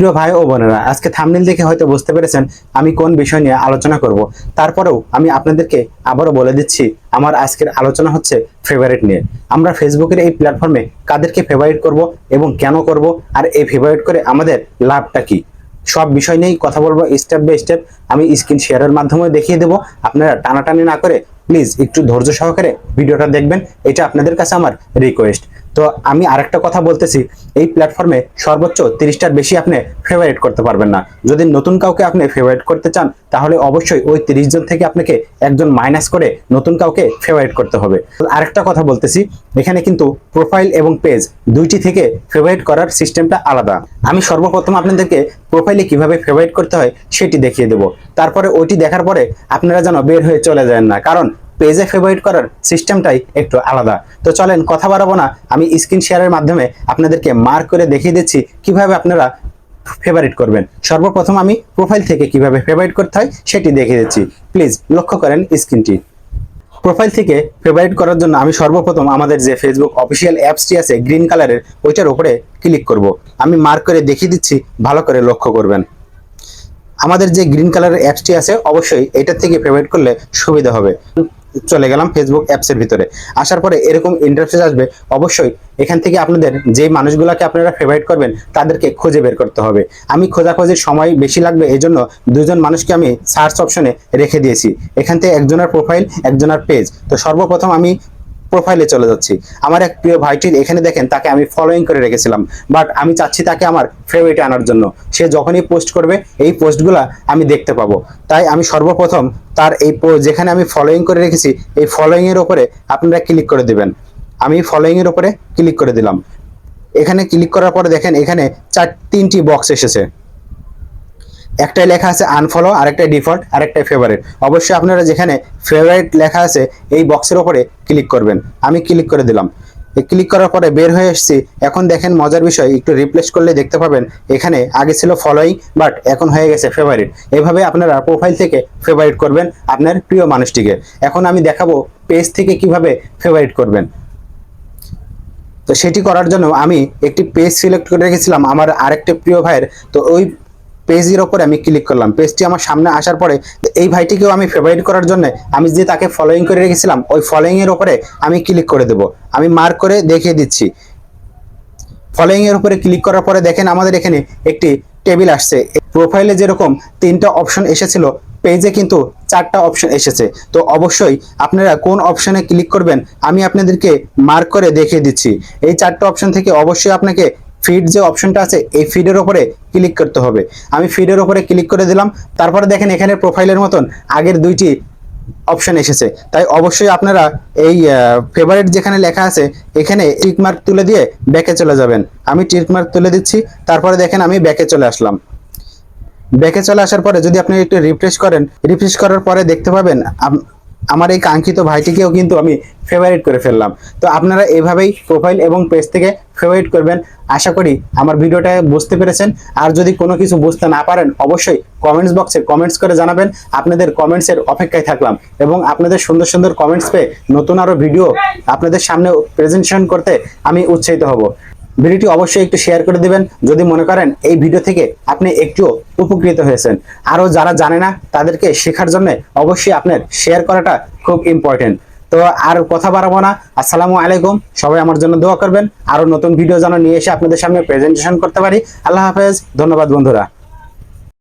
প্রিয় ভাই ও বোনেরা, আজকে থাম্বনেল দেখে হয়তো বুঝতে পেরেছেন আমি কোন বিষয় নিয়ে আলোচনা করব। তারপরেও আমি আপনাদেরকে আবারও বলে দিচ্ছি, আমার আজকের আলোচনা হচ্ছে ফেভারিট নিয়ে। আমরা ফেসবুকের এই প্ল্যাটফর্মে কাদেরকে ফেভারিট করব এবং কেন করব, আর এই ফেভারিট করে আমাদের লাভটা কি, সব বিষয় নিয়েই কথা বলবো স্টেপ বাই স্টেপ। আমি স্ক্রিন শেয়ারের মাধ্যমে দেখিয়ে দেবো। আপনারা টানাটানি না করে প্লিজ একটু ধৈর্য সহকারে ভিডিওটা দেখবেন, এটা আপনাদের কাছে আমার রিকোয়েস্ট। তো আমি আরেকটা কথা বলতেছি, এই প্ল্যাটফর্মে সর্বোচ্চ 30টার বেশি আপনি ফেভারিট করতে পারবেন না। যদি নতুন কাউকে আপনি ফেভারিট করতে চান, তাহলে অবশ্যই ওই 30 জন থেকে আপনাকে একজন মাইনাস করে নতুন কাউকে ফেভারিট করতে হবে। আরেকটা কথা বলতেছি, এখানে কিন্তু প্রোফাইল এবং পেজ দুইটি থেকে ফেভারিট করার সিস্টেমটা আলাদা। আমি সর্বপ্রথম আপনাদেরকে প্রোফাইলে কিভাবে ফেভারিট করতে হয় সেটি দেখিয়ে দেব। তারপরে ওইটি দেখার পরে আপনারা যেন বের হয়ে চলে যান না, কারণ পেজে ফেভারিট করার সিস্টেমটাই একটু আলাদা। তো চলেন কথা বাড়াবো না, আমি স্ক্রিন শেয়ারের মাধ্যমে আপনাদেরকে মার্ক করে দেখিয়ে দিচ্ছি কিভাবে আপনারা ফেভারিট করবেন। সর্বপ্রথম আমি প্রোফাইল থেকে কিভাবে ফেভারিট করতে হয় সেটি দেখিয়ে দিচ্ছি, প্লিজ লক্ষ্য করেন স্ক্রিনটি। প্রোফাইল থেকে ফেভারিট করার জন্য আমি সর্বপ্রথম আমাদের যে ফেসবুক অফিসিয়াল অ্যাপসটি আছে গ্রিন কালারের, ওইটার উপরে ক্লিক করব। আমি মার্ক করে দেখিয়ে দিচ্ছি, ভালো করে লক্ষ্য করবেন। আমাদের যে গ্রিন কালারের অ্যাপসটি আছে, অবশ্যই এটা থেকে ফেভারিট করলে সুবিধা হবে। চলে গেলাম ফেসবুক অ্যাপসের ভিতরে। আসার পরে এরকম ইন্টারফেস আসবে। অবশ্যই এখান থেকে আপনাদের যে মানুষগুলোকে আপনারা ফেভারিট করবেন তাদেরকে খুঁজে বের করতে হবে। আমি খোঁজাখুঁজির সময় বেশি লাগবে, এই জন্য দুজন মানুষকে আমি সার্চ অপশনে রেখে দিয়েছি। এখান থেকে একজনের প্রোফাইল, একজনের পেজ। তো সর্বপ্রথম আমি প্রোফাইলে চলে যাচ্ছি। আমার এক প্রিয় ভাইটির এখানে দেখেন, তাকে আমি ফলোইং করে রেখেছিলাম, বাট আমি চাচ্ছি তাকে আমার ফেভারিটে আনার জন্য। সে যখনই পোস্ট করবে এই পোস্টগুলা আমি দেখতে পাবো। তাই আমি সর্বপ্রথম তার এই যেখানে আমি ফলোইং করে রেখেছি, এই ফলোইং এর উপরে আপনারা ক্লিক করে দিবেন। আমি ফলোইং এর উপরে ক্লিক করে দিলাম। এখানে ক্লিক করার পরে দেখেন এখানে তিনটি বক্স এসেছে। একটাই লেখা আছে আনফলো, আরেকটা ডিফল্ট, আরেকটা ফেভারিট। অবশ্যই আপনারা যেখানে ফেভারিট লেখা আছে এই বক্সের উপরে ক্লিক করবেন। আমি ক্লিক করে দিলাম। ক্লিক করার পরে বের হয়ে এসেছি। এখন দেখেন মজার বিষয়, একটু রিপ্লেস করলে দেখতে পাবেন এখানে আগে ছিল ফলোইং, বাট এখন হয়ে গেছে ফেভারিট। এভাবে আপনারা প্রোফাইল থেকে ফেভারিট করবেন আপনার প্রিয় মানুষটিকে। এখন আমি দেখাবো পেজ থেকে কিভাবে ফেভারিট করবেন। তো সেটি করার জন্য আমি একটি পেজ সিলেক্ট করে রেখেছিলাম আমার আরেকটি প্রিয় ভাইয়ের। তো ওই পেজের ওপরে আমি ক্লিক করলাম। পেজটি আমার সামনে আসার পরে এই ভাইটিকেও আমি ফেভারিট করার জন্য আমি যে তাকে ফলোইং করে রেখেছিলাম ওই ফলোইং এর উপরে আমি ক্লিক করে দেব। আমি মার্ক করে দেখিয়ে দিচ্ছি। ফলোইং এর উপরে ক্লিক করার পরে দেখেন আমাদের এখানে একটি টেবিল আসছে। প্রোফাইলে যেরকম 3টা অপশন এসেছিল, পেজে কিন্তু 4টা অপশন এসেছে। তো অবশ্যই আপনারা কোন অপশনে ক্লিক করবেন আমি আপনাদেরকে মার্ক করে দেখিয়ে দিচ্ছি। এই 4টা অপশন থেকে অবশ্যই আপনাকে ফিড যে অপশনটা আছে এই ফিডের উপরে ক্লিক করতে হবে। আমি ফিডের উপরে ক্লিক করে দিলাম। তারপরে দেখেন এখানে প্রোফাইলের মতন আগের 2টি অপশন এসেছে। তাই অবশ্যই আপনারা এই ফেভারিট যেখানে লেখা আছে এখানে টিক মার্ক তুলে দিয়ে ব্যাকে চলে যাবেন। আমি টিক মার্ক তুলে দিচ্ছি। তারপরে দেখেন আমি ব্যাকে চলে আসলাম। ব্যাকে চলে আসার পরে যদি আপনি একটু রিফ্রেশ করেন, রিফ্রেশ করার পরে দেখতে পাবেন আমার এই কাঙ্ক্ষিত ভাইটিকেও কিন্তু আমি ফেভারিট করে ফেললাম। তো আপনারা এভাবেই প্রোফাইল এবং পেজ থেকে ফেভারিট করবেন। আশা করি আমার ভিডিওটা বুঝতে পেরেছেন। আর যদি কোনো কিছু বুঝতে না পারেন অবশ্যই কমেন্টস বক্সে কমেন্টস করে জানাবেন। আপনাদের কমেন্টসের অপেক্ষায় থাকলাম এবং আপনাদের সুন্দর সুন্দর কমেন্টস পেয়ে নতুন আরো ভিডিও আপনাদের সামনে প্রেজেন্টেশন করতে আমি উৎসাহিত হব। ভিডিওটি অবশ্যই একটু শেয়ার করে দিবেন যদি মনে করেন এই ভিডিও থেকে আপনি একটু উপকৃত হয়েছেন। আরো যারা জানে না তাদেরকে শেখার জন্য অবশ্যই আপনার শেয়ার করাটা খুব ইম্পর্টেন্ট। তো আর কথা বাড়াবো না। আসসালামু আলাইকুম। সবাই আমার জন্য দোয়া করবেন। আরো নতুন ভিডিও যেন নিয়ে এসে আপনাদের সামনে প্রেজেন্টেশন করতে পারি। আল্লাহ হাফেজ। ধন্যবাদ বন্ধুরা।